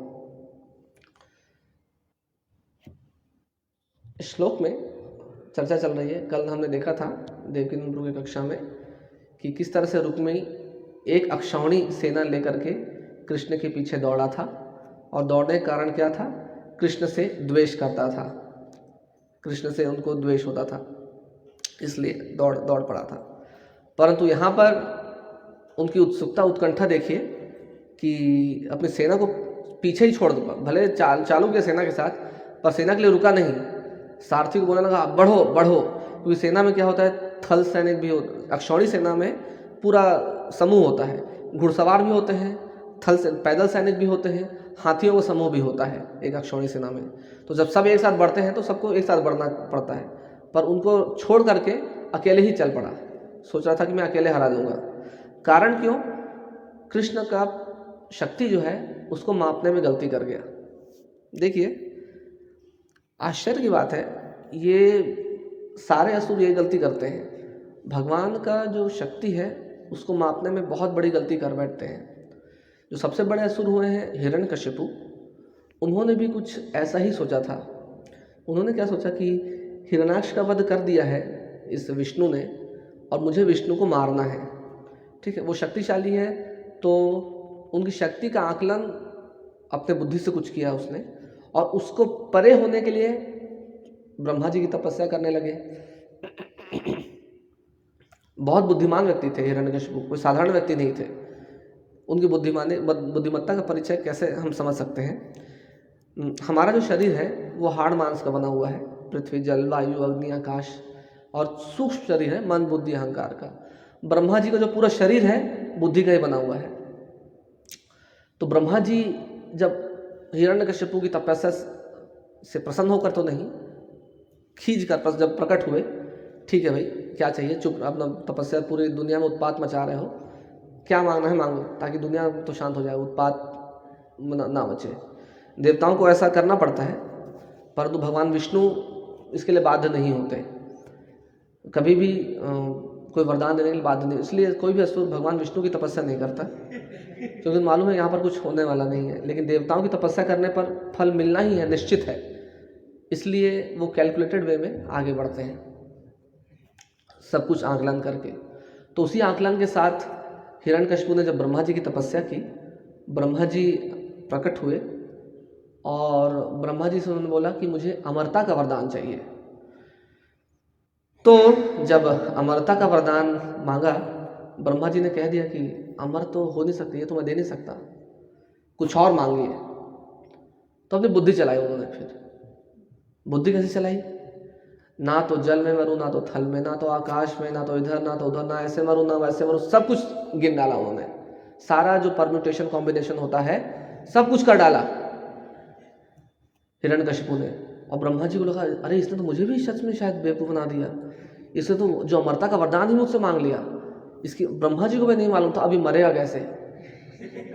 श्लोक में चर्चा चल रही है। कल हमने देखा था देवकीनंदन की कक्षा में कि किस तरह से रुक्मी एक अक्षौणी सेना लेकर के कृष्ण के पीछे दौड़ा था, और दौड़ने का कारण क्या था? कृष्ण से द्वेष करता था, कृष्ण से उनको द्वेष होता था, इसलिए दौड़ पड़ा था। परंतु यहाँ पर उनकी उत्सुकता, उत्कंठा देखिए कि अपनी सेना को पीछे ही छोड़ दो, भले चालू किया सेना के साथ, पर सेना के लिए रुका नहीं। सारथी को बोलने लगा बढ़ो बढ़ो, क्योंकि सेना में क्या होता है, थल सैनिक भी होता, अक्षौणी सेना में पूरा समूह होता है, घुड़सवार भी होते हैं, पैदल सैनिक भी होते हैं, हाथियों का समूह भी होता है एक अक्षौणी सेना में। तो जब सब एक साथ बढ़ते हैं तो सबको एक साथ बढ़ना पड़ता है, पर उनको छोड़ करके अकेले ही चल पड़ा, सोच रहा था कि मैं अकेले हरा दूंगा। कारण क्यों? कृष्ण का शक्ति जो है उसको मापने में गलती कर गया। देखिए आश्चर्य की बात है, ये सारे असुर ये गलती करते हैं, भगवान का जो शक्ति है उसको मापने में बहुत बड़ी गलती कर बैठते हैं। जो सबसे बड़े असुर हुए हैं हिरण्यकशिपु, उन्होंने भी कुछ ऐसा ही सोचा था। उन्होंने क्या सोचा कि हिरण्याक्ष का वध कर दिया है इस विष्णु ने, और मुझे विष्णु को मारना है। ठीक है, वो शक्तिशाली है, तो उनकी शक्ति का आकलन अपने बुद्धि से कुछ किया उसने, और उसको परे होने के लिए ब्रह्मा जी की तपस्या करने लगे। बहुत बुद्धिमान व्यक्ति थे हिरण्यकशिपु, कोई साधारण व्यक्ति नहीं थे। उनकी बुद्धिमत्ता का परिचय कैसे हम समझ सकते हैं? हमारा जो शरीर है वो हाड़ मांस का बना हुआ है, पृथ्वी, जल, वायु, अग्नि, आकाश, और सूक्ष्म शरीर है मन, बुद्धि, अहंकार का। ब्रह्मा जी का जो पूरा शरीर है बुद्धि का ही बना हुआ है। तो ब्रह्मा जी जब हिरण्यकशिपु की तपस्या से प्रसन्न होकर तो नहीं, खींच कर जब प्रकट हुए, ठीक है भाई क्या चाहिए, चुप, अपना तपस्या, पूरी दुनिया में उत्पात मचा रहे हो, क्या मांगना है मांगो, ताकि दुनिया तो शांत हो जाए, उत्पात ना मचे। देवताओं को ऐसा करना पड़ता है, परंतु भगवान विष्णु इसके लिए बाध्य नहीं होते, कभी भी कोई वरदान देने के लिए बाध्य नहीं। इसलिए कोई भी असुर भगवान विष्णु की तपस्या नहीं करता, क्योंकि मालूम है यहाँ पर कुछ होने वाला नहीं है। लेकिन देवताओं की तपस्या करने पर फल मिलना ही है, निश्चित है, इसलिए वो कैलकुलेटेड वे में आगे बढ़ते हैं, सब कुछ आकलन करके। तो उसी आकलन के साथ हिरण्यकशिपु ने जब ब्रह्मा जी की तपस्या की, ब्रह्मा जी प्रकट हुए और ब्रह्मा जी से उन्होंने बोला कि मुझे अमरता का वरदान चाहिए। तो जब अमरता का वरदान मांगा, ब्रह्मा जी ने कह दिया कि अमर तो हो नहीं सकती, ये तो मैं दे नहीं सकता, कुछ और मांगिए। तो अपनी बुद्धि चलाई उन्होंने। फिर बुद्धि कैसे चलाई? ना तो जल में मरूं, ना तो थल में, ना तो आकाश में, ना तो इधर ना तो उधर, ना ऐसे मरूं ना वैसे मरूं, सब कुछ गिन डाला उन्होंने। सारा जो परम्यूटेशन कॉम्बिनेशन होता है सब कुछ कर डाला हिरण्यकशिपु ने। और ब्रह्मा जी को लगा अरे इसने तो मुझे भी सच में शायद बेवकूफ़ बना दिया, इसने तो जो अमरता का वरदान ही मुझसे मांग लिया, इसकी ब्रह्मा जी को भी नहीं मालूम था अभी मरेगा कैसे।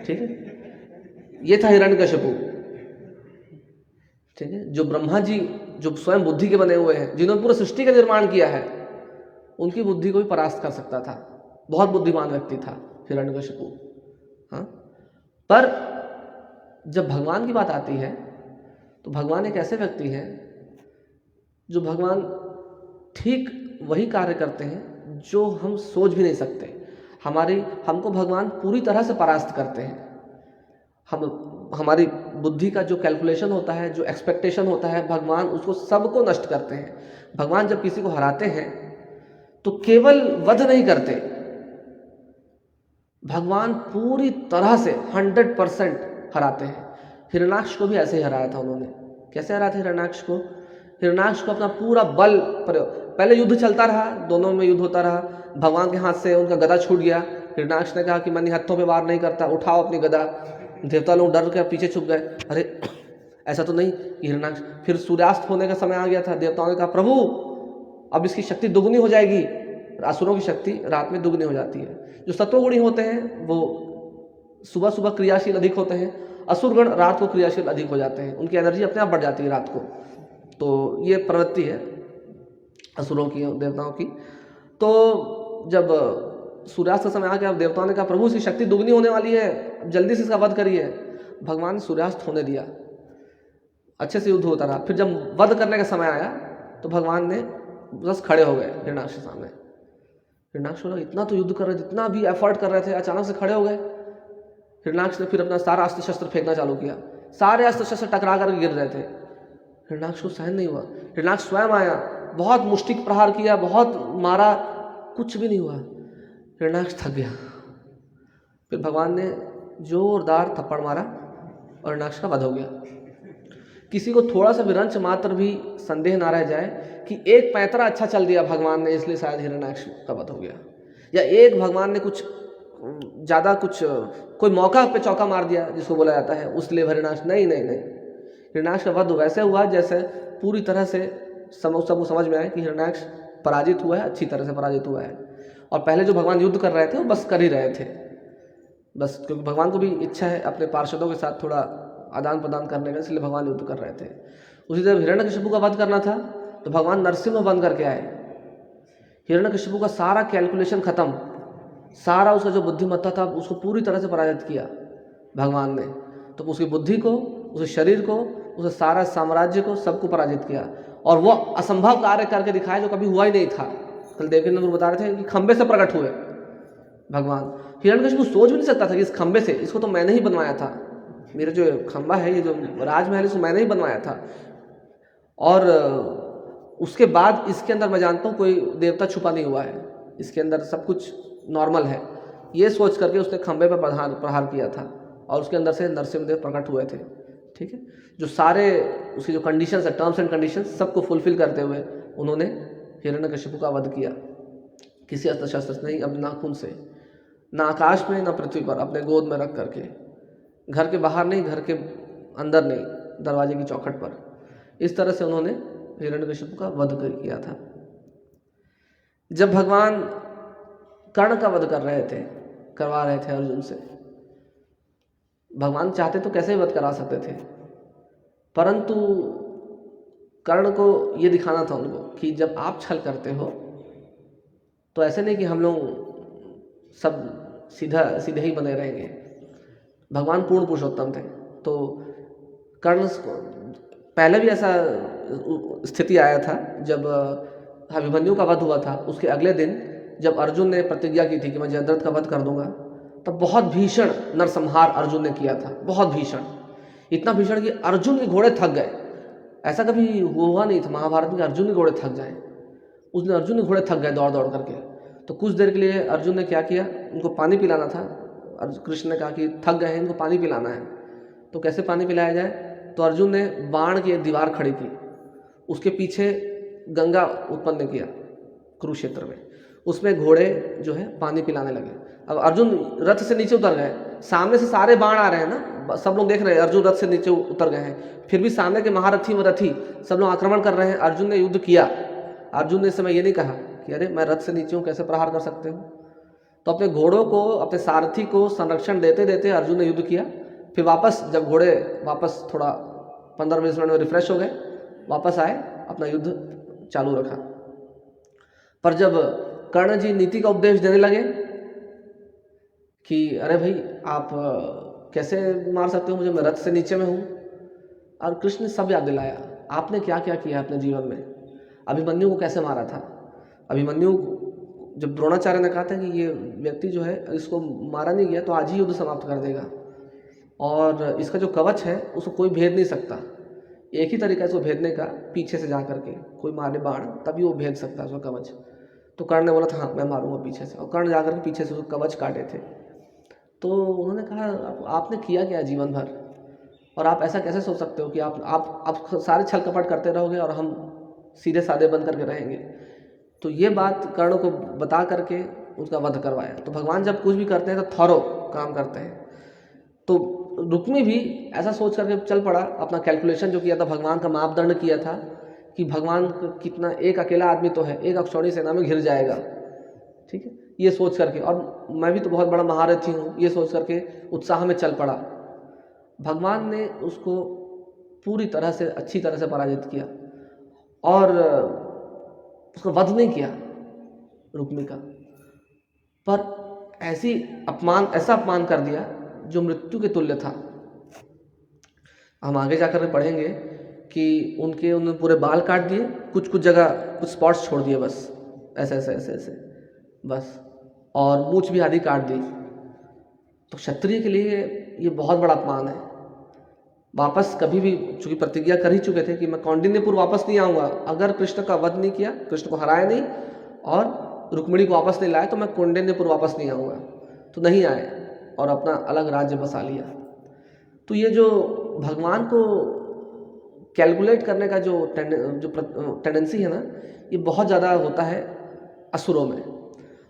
ठीक है, ये था हिरण्यकशिपु। ठीक है, जो ब्रह्मा जी जो स्वयं बुद्धि के बने हुए हैं, जिन्होंने पूरा सृष्टि का निर्माण किया है, उनकी बुद्धि को भी परास्त कर सकता था। बहुत बुद्धिमान व्यक्ति था हिरण्यकशिपु। हाँ, पर जब भगवान की बात आती है तो भगवान एक ऐसे व्यक्ति हैं जो भगवान ठीक वही कार्य करते हैं जो हम सोच भी नहीं सकते। हमको भगवान पूरी तरह से परास्त करते हैं। हमारी बुद्धि का जो कैलकुलेशन होता है, जो एक्सपेक्टेशन होता है, भगवान उसको सबको नष्ट करते हैं। भगवान जब किसी को हराते हैं तो केवल वध नहीं करते, भगवान पूरी तरह से 100% हराते हैं। हिरण्याक्ष को भी ऐसे ही हराया था उन्होंने। कैसे हराया था हिरण्याक्ष को? हिरण्याक्ष को अपना पूरा बल प्रयोग, पहले युद्ध चलता रहा, दोनों में युद्ध होता रहा। भगवान के हाथ से उनका गदा छूट गया। हिरण्याक्ष ने कहा कि मैं हाथों पे वार नहीं करता, उठाओ अपनी गदा। देवता लोग डर के पीछे छुप गए। अरे ऐसा तो नहीं कि हिरण्याक्ष। फिर सूर्यास्त होने का समय आ गया था। देवताओं ने कहा प्रभु अब इसकी शक्ति दुगनी हो जाएगी। असुरों की शक्ति रात में दुगनी हो जाती है। जो सत्वगुणी होते हैं वो सुबह सुबह क्रियाशील अधिक होते हैं, असुरगण रात को क्रियाशील अधिक हो जाते हैं, उनकी एनर्जी अपने आप बढ़ जाती है रात को। तो ये प्रवृत्ति है असुरों की, देवताओं की। तो जब सूर्यास्त का समय आ गया, देवताओं ने कहा प्रभु इसकी शक्ति दुगनी होने वाली है, अब जल्दी से इसका वध करिए। भगवान ने सूर्यास्त होने दिया, अच्छे से युद्ध होता रहा। फिर जब वध करने का समय आया तो भगवान ने बस खड़े हो गए हिरण्याक्ष के सामने। हिरण्याक्ष बोला इतना तो युद्ध कर रहे, जितना भी एफर्ट कर रहे थे, अचानक से खड़े हो गए। हिरण्याक्ष ने फिर अपना सारा अस्त्र शस्त्र फेंकना चालू किया। सारे अस्त्र शस्त्र टकरा कर गिर रहे थे। हिरण्याक्ष को सहन नहीं हुआ। हिरण्याक्ष स्वयं आया, बहुत मुष्टिक प्रहार किया, बहुत मारा, कुछ भी नहीं हुआ। हिरण्याक्ष थक गया। फिर भगवान ने जोरदार थप्पड़ मारा और हिरण्याक्ष का वध हो गया। किसी को थोड़ा सा विरंच मात्र भी संदेह ना रह जाए कि एक पैंतरा अच्छा चल दिया भगवान ने, इसलिए शायद हिरण्याक्ष का वध हो गया, या एक भगवान ने कुछ ज़्यादा कुछ कोई मौका पे चौका मार दिया जिसको बोला जाता है, उसलिए हिरण्याक्ष। नहीं नहीं नहीं, हिरण्याक्ष का वध वैसे हुआ जैसे पूरी तरह से सबको समझ में आए कि हिरण्याक्ष पराजित हुआ है, अच्छी तरह से पराजित हुआ है। और पहले जो भगवान युद्ध कर रहे थे वो बस कर ही रहे थे, बस क्योंकि भगवान को भी इच्छा है अपने पार्षदों के साथ थोड़ा आदान प्रदान करने का, इसलिए भगवान युद्ध कर रहे थे। उसी तरह हिरण्यकशिपु का वध करना था तो भगवान नरसिंह बन करके आए। हिरण्यकशिपु का सारा कैलकुलेशन खत्म, सारा उसका जो बुद्धिमत्ता था उसको पूरी तरह से पराजित किया भगवान ने। तो उसकी बुद्धि को, उसके शरीर को, उसे सारा साम्राज्य को, सबको पराजित किया। और वो असंभव कार्य करके दिखाया जो कभी हुआ ही नहीं था। कल देवकीनंद बता रहे थे कि खंबे से प्रकट हुए भगवान। हिरण्यकशिपु सोच भी नहीं सकता था कि इस खंबे से, इसको तो मैंने ही बनवाया था, मेरा जो खंबा है, ये जो राजमहल है, इसको मैंने ही बनवाया था। और उसके बाद इसके अंदर मैं जानता हूँ कोई देवता छुपा नहीं हुआ है, इसके अंदर सब कुछ नॉर्मल है, ये सोच करके उसने खंबे पर प्रहार किया था और उसके अंदर से नरसिंहदेव प्रकट हुए थे। ठीक है, जो सारे उसकी जो कंडीशंस है, टर्म्स एंड कंडीशंस, सबको फुलफिल करते हुए उन्होंने हिरण्यकशिपु का वध किया। किसी अस्त्र शस्त्र से नहीं, अब नाखून से, ना आकाश में ना पृथ्वी पर, अपने गोद में रख करके, घर के बाहर नहीं, घर के अंदर नहीं, दरवाजे की चौखट पर। इस तरह से उन्होंने हिरण्यकशिपु का वध किया था। जब भगवान कर्ण का वध करवा रहे थे अर्जुन से, भगवान चाहते तो कैसे वध करा सकते थे, परंतु कर्ण को ये दिखाना था उनको कि जब आप छल करते हो तो ऐसे नहीं कि हम लोग सब सीधे ही बने रहेंगे। भगवान पूर्ण पुरुषोत्तम थे, तो कर्ण पहले भी ऐसा स्थिति आया था जब अभिमन्यु का वध हुआ था। उसके अगले दिन जब अर्जुन ने प्रतिज्ञा की थी कि मैं जयद्रथ का वध कर दूंगा, तब बहुत भीषण नरसंहार अर्जुन ने किया था, बहुत भीषण, इतना भीषण कि अर्जुन के घोड़े थक गए। ऐसा कभी हुआ नहीं था महाभारत में अर्जुन के घोड़े थक जाएं। उस दिन अर्जुन के घोड़े थक गए दौड़ दौड़ करके। तो कुछ देर के लिए अर्जुन ने क्या किया, उनको पानी पिलाना था। कृष्ण ने कहा कि थक गए हैं, इनको पानी पिलाना है। तो कैसे पानी पिलाया जाए, तो अर्जुन ने बाण की एक दीवार खड़ी की, उसके पीछे गंगा उत्पन्न किया कुरुक्षेत्र में, उसमें घोड़े जो है पानी पिलाने लगे। अब अर्जुन रथ से नीचे उतर गए, सामने से सारे बाण आ रहे हैं ना, सब लोग देख रहे हैं अर्जुन रथ से नीचे उतर गए हैं, फिर भी सामने के महारथी व रथी सब लोग आक्रमण कर रहे हैं। अर्जुन ने युद्ध किया। अर्जुन ने इस समय ये नहीं कहा कि अरे मैं रथ से नीचे हूँ, कैसे प्रहार कर सकते हो। तो अपने घोड़ों को, अपने सारथी को संरक्षण देते देते अर्जुन ने युद्ध किया। फिर वापस जब घोड़े वापस थोड़ा 15-20 मिनट में रिफ्रेश हो गए, वापस आए, अपना युद्ध चालू रखा। पर जब कर्ण जी नीति का उपदेश देने लगे कि अरे भाई आप कैसे मार सकते हो मुझे, मैं रथ से नीचे में हूँ, और कृष्ण ने सब याद दिलाया आपने क्या क्या किया अपने जीवन में। अभिमन्यु को कैसे मारा था, अभिमन्यु जब द्रोणाचार्य ने कहा था कि ये व्यक्ति जो है इसको मारा नहीं गया तो आज ही युद्ध समाप्त कर देगा, और इसका जो कवच है उसको कोई भेद नहीं सकता, एक ही तरीका है इसको भेदने का, पीछे से जा करके कोई मारे बाण तभी वो भेद सकता है उसका कवच। तो कर्ण ने बोला था हाँ मैं मारूंगा पीछे से, और कर्ण जाकर के पीछे से उसको कवच काटे थे। तो उन्होंने कहा आपने किया क्या जीवन भर, और आप ऐसा कैसे सोच सकते हो कि आप सारे छल कपट करते रहोगे और हम सीधे साधे बन करके रहेंगे। तो ये बात कर्ण को बता करके उसका वध करवाया। तो भगवान जब कुछ भी करते हैं तो थॉरो काम करते हैं। तो रुक्मी भी ऐसा सोच करके चल पड़ा, अपना कैलकुलेशन जो किया था, भगवान का मापदंड किया था कि भगवान कितना, एक अकेला आदमी तो है, एक अक्षौणी सेना में घिर जाएगा, ठीक है, ये सोच करके, और मैं भी तो बहुत बड़ा महारथी हूँ, ये सोच करके उत्साह में चल पड़ा। भगवान ने उसको पूरी तरह से अच्छी तरह से पराजित किया और उसका वध नहीं किया रुक्मी का, पर ऐसा अपमान कर दिया जो मृत्यु के तुल्य था। हम आगे जाकर पढ़ेंगे कि उन्होंने पूरे बाल काट दिए, कुछ कुछ जगह कुछ स्पॉट्स छोड़ दिए, बस ऐसे ऐसे ऐसे ऐसे बस, और मूंछ भी आधी काट दी। तो क्षत्रिय के लिए ये बहुत बड़ा अपमान है। वापस कभी भी, चूंकि प्रतिज्ञा कर ही चुके थे कि मैं कौंडिन्यपुर वापस नहीं आऊँगा, अगर कृष्ण का वध नहीं किया, कृष्ण को हराया नहीं और रुक्मिणी को वापस नहीं लाया, तो मैं कौंडिन्यपुर वापस नहीं आऊँगा। तो नहीं आए और अपना अलग राज्य बसा लिया। तो ये जो भगवान को कैलकुलेट करने का जो टेंडेंसी है ना, ये बहुत ज़्यादा होता है असुरों में।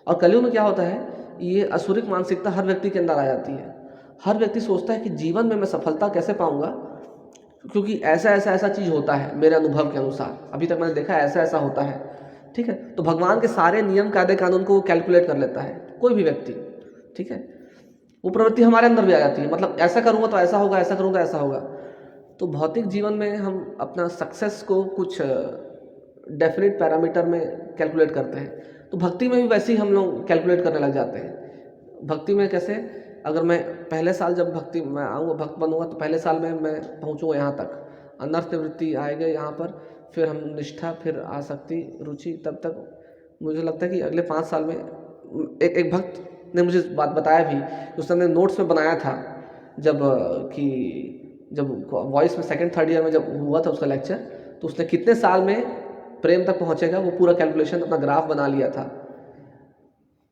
और कलयुग में क्या होता है, ये असुरिक मानसिकता हर व्यक्ति के अंदर आ जाती है। हर व्यक्ति सोचता है कि जीवन में मैं सफलता कैसे पाऊंगा, क्योंकि ऐसा ऐसा ऐसा चीज़ होता है मेरे अनुभव के अनुसार, अभी तक मैंने देखा है ऐसा ऐसा होता है, ठीक है। तो भगवान के सारे नियम कायदे कानून को वो कैलकुलेट कर लेता है, कोई भी व्यक्ति, ठीक है। वो प्रवृत्ति हमारे अंदर भी आ जाती है, मतलब ऐसा करूँगा तो ऐसा होगा, ऐसा करूँगा ऐसा होगा। तो भौतिक जीवन में हम अपना सक्सेस को कुछ डेफिनेट पैरामीटर में कैलकुलेट करते हैं, तो भक्ति में भी वैसे ही हम लोग कैलकुलेट करने लग जाते हैं। भक्ति में कैसे, अगर मैं पहले साल जब भक्ति में आऊँगा, भक्त बनूंगा, तो पहले साल में मैं पहुँचूँगा यहाँ तक, अनर्थ निवृत्ति आएगा यहाँ पर, फिर हम निष्ठा, फिर आसक्ति, रुचि, तब तक मुझे लगता है कि अगले 5 साल में एक भक्त ने मुझे बात बताया भी, उसने नोट्स में बनाया था जब वॉइस में सेकंड थर्ड ईयर में जब हुआ था उसका लेक्चर, तो उसने कितने साल में प्रेम तक पहुंचेगा वो पूरा कैलकुलेशन, अपना ग्राफ बना लिया था।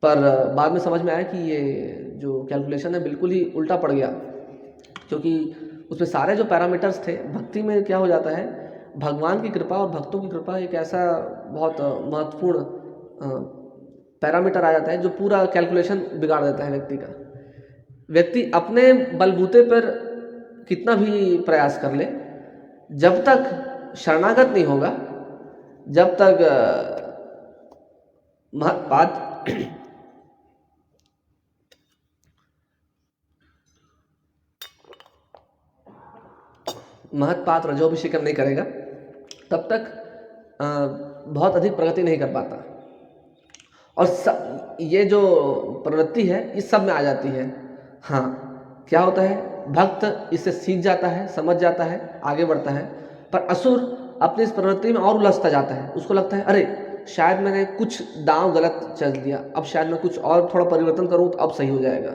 पर बाद में समझ में आया कि ये जो कैलकुलेशन है बिल्कुल ही उल्टा पड़ गया, क्योंकि उसमें सारे जो पैरामीटर्स थे, भक्ति में क्या हो जाता है, भगवान की कृपा और भक्तों की कृपा एक ऐसा बहुत महत्वपूर्ण पैरामीटर आ जाता है जो पूरा कैलकुलेशन बिगाड़ देता है व्यक्ति का। व्यक्ति अपने बलबूते पर कितना भी प्रयास कर ले, जब तक शरणागत नहीं होगा, जब तक महत्पात रजोभिषेकम नहीं करेगा, तब तक बहुत अधिक प्रगति नहीं कर पाता। और ये जो प्रवृत्ति है इस सब में आ जाती है। हाँ, क्या होता है, भक्त इससे सीख जाता है, समझ जाता है, आगे बढ़ता है, पर असुर अपनी इस प्रवृत्ति में और उलझता जाता है। उसको लगता है अरे शायद मैंने कुछ दांव गलत चल दिया, अब शायद मैं कुछ और थोड़ा परिवर्तन करूँ तो अब सही हो जाएगा,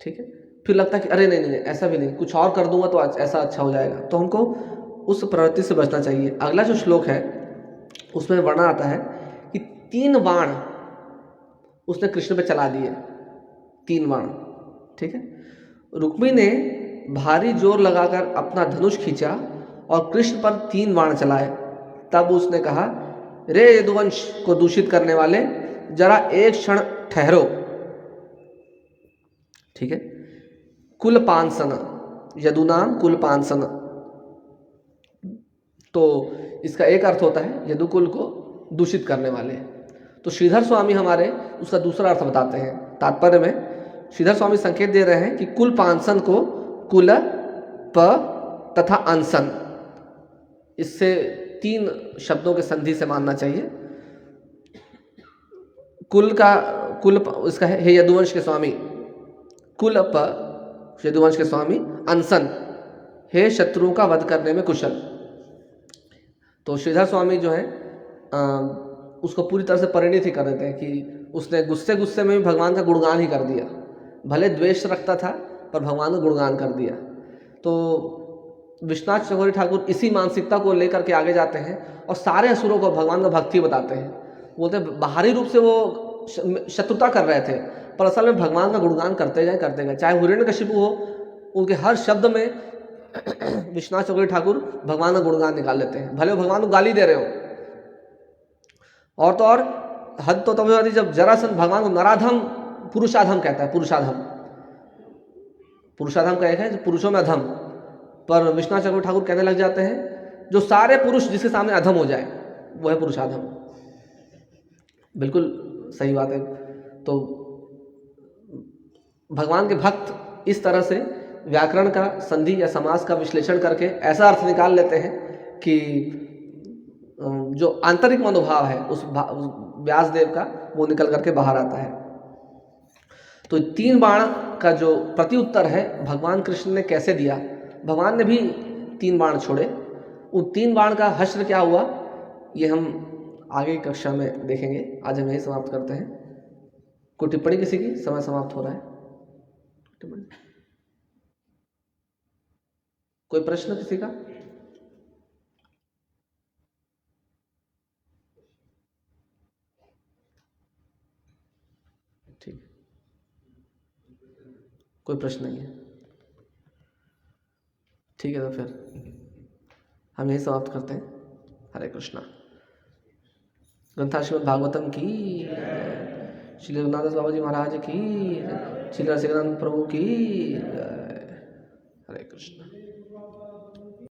ठीक है। फिर लगता है कि अरे नहीं नहीं, ऐसा भी नहीं, कुछ और कर दूंगा तो ऐसा अच्छा हो जाएगा। तो हमको उस प्रवृत्ति से बचना चाहिए। अगला जो श्लोक है उसमें वर्णन आता है कि 3 बाण उसने कृष्ण पे चला दिए, 3 बाण, ठीक है। रुक्मी ने भारी जोर लगाकर अपना धनुष खींचा और कृष्ण पर 3 बाण चलाए। तब उसने कहा, रे यदुवंश को दूषित करने वाले, जरा एक क्षण ठहरो, ठीक है। कुलपांसन, यदुनाम कुलपांसन, तो इसका एक अर्थ होता है यदुकुल को दूषित करने वाले। तो श्रीधर स्वामी हमारे उसका दूसरा अर्थ बताते हैं। तात्पर्य में श्रीधर स्वामी संकेत दे रहे हैं कि कुलपांसन को कुल, प तथा अंसन, इससे 3 शब्दों के संधि से मानना चाहिए। कुल इसका है हे यदुवंश के स्वामी, कुल प यदुवंश के स्वामी, अंसन हे शत्रुओं का वध करने में कुशल। तो श्रीधर स्वामी जो है उसको पूरी तरह से परिणित ही कर देते हैं कि उसने गुस्से में भी भगवान का गुणगान ही कर दिया। भले द्वेष रखता था पर भगवान का गुणगान कर दिया। तो विश्वनाथ चकोरी ठाकुर इसी मानसिकता को लेकर के आगे जाते हैं और सारे असुरों को भगवान का भक्ति बताते हैं। बोलते बाहरी रूप से वो शत्रुता कर रहे थे, पर असल में भगवान का गुणगान करते गए। चाहे हिरण्यकशिपु हो, उनके हर शब्द में विश्वनाथ चकोरी ठाकुर भगवान का गुणगान निकाल लेते हैं, भले वो भगवान को गाली दे रहे हो। और तो और हद तो तब होती जब जरासंध भगवान को नराधम पुरुषाधम कहता है। पुरुषाधम पुरुषाधम का एक है जो पुरुषों में अधम, पर विश्वनाथ चक्रवर्ती ठाकुर कहने लग जाते हैं जो सारे पुरुष जिसके सामने अधम हो जाए वो है पुरुषाधम। बिल्कुल सही बात है। तो भगवान के भक्त इस तरह से व्याकरण का, संधि या समास का विश्लेषण करके ऐसा अर्थ निकाल लेते हैं कि जो आंतरिक मनोभाव है उस व्यासदेव का वो निकल करके बाहर आता है। तो 3 बाण का जो प्रत्युत्तर है भगवान कृष्ण ने कैसे दिया, भगवान ने भी 3 बाण छोड़े, उन 3 बाण का हश्र क्या हुआ ये हम आगे की कक्षा में देखेंगे। आज हम यही समाप्त करते हैं। कोई टिप्पणी किसी की? समय समाप्त हो रहा है। कोई प्रश्न किसी का? ठीक, कोई प्रश्न नहीं है। ठीक है, तो फिर हम यही समाप्त करते हैं। हरे कृष्णा। ग्रंथा श्रीमद् भागवतम की, श्री रघुनाथ दास बाबा जी महाराज की, श्री रसिकानंद प्रभु की। हरे कृष्ण।